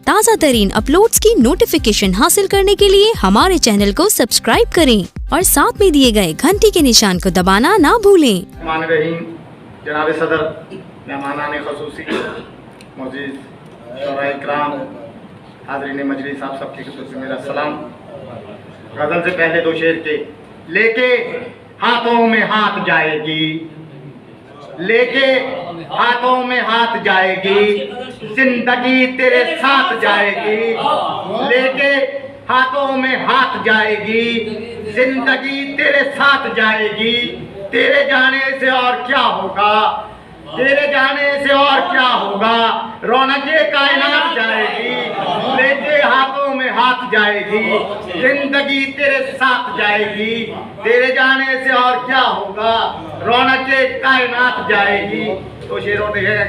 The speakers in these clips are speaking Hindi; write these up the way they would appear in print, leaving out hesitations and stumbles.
ताज़ा तरीन अपलोड्स की नोटिफिकेशन हासिल करने के लिए हमारे चैनल को सब्सक्राइब करें और साथ में दिए गए घंटी के निशान को दबाना ना भूलें। जनाब सदर मेहमानान ख़ुसूसी मौजूद इकराम हाज़रीन मजलिस, आप सबकी खिदमत में मेरा सलाम। गज़ल से पहले दो शेर के लेके हाथों में हाथ जाएगी, लेके हाथों में हाथ जाएगी, जिंदगी तेरे साथ जाएगी। लेके हाथों में हाथ जाएगी, जिंदगी तेरे साथ जाएगी। तेरे जाने से और क्या होगा, तेरे जाने से और क्या होगा, रौनके कायनात जाएगी। लेके हाथों में हाथ जाएगी, जिंदगी तेरे साथ जाएगी। तेरे जाने से और क्या होगा, रौनके कायनात जाएगी। तो शेरों ने है,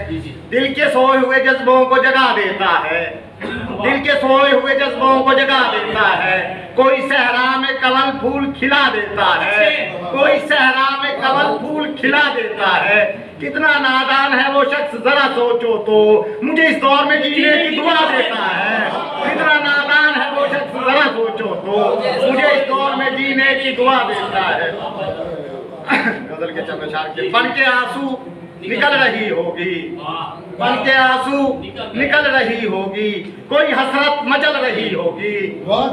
दिल के सोए हुए जज्बों को जगा देता है, दिल के सोए हुए जज्बों को जगा देता है। कोई सहरा में कमल फूल खिला देता है, कोई सहरा में कमल फूल खिला देता है। कितना नादान है वो शख्स जरा सोचो तो, मुझे इस दौर में जीने की दुआ देता है। कितना नादान है वो शख्स जरा सोचो तो, मुझे इस दौर में जीने की दुआ देता है। गजल के चंद अशार के बन के आंसू निकल रही होगी, बन के आंसू निकल रही होगी। कोई हसरत मचल रही होगी,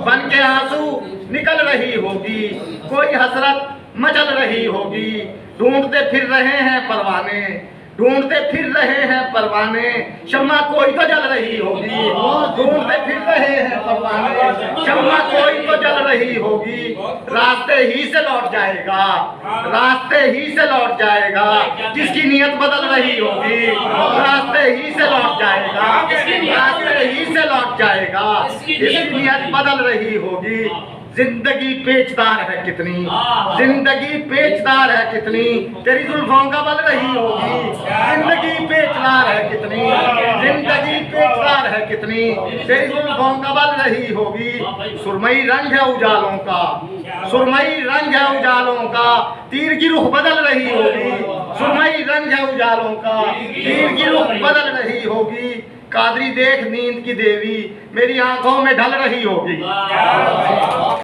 बन के आंसू निकल रही होगी। कोई हसरत मचल रही होगी। ढूंढते फिर रहे हैं परवाने, ढूंढते फिर रहे हैं परवाने। शम्मा कोई तो जल रही होगी, ढूंढते फिर रहे हैं परवाने। शम्मा कोई तो जल रही होगी। रास्ते ही से लौट जाएगा, रास्ते ही से लौट जाएगा, जिसकी नीयत बदल रही होगी। रास्ते ही से लौट जाएगा, रास्ते ही से लौट जाएगा, जिसकी नीयत बदल रही होगी। जिंदगी पेचदार है कितनी, जिंदगी पेचदार है कितनी, तेरी जुल्फों का बल रही होगी। जिंदगी पेचदार है कितनी, जिंदगी पेचदार है कितनी, तेरी जुल्फों का बल रही होगी। सुरमई रंग है उजालों का, सुरमई रंग है उजालों का, तीर की रुख बदल रही होगी। सुरमई रंग है उजालों का, तीर की रुख बदल रही होगी। कादरी देख नींद की देवी मेरी आंखों में ढल रही होगी।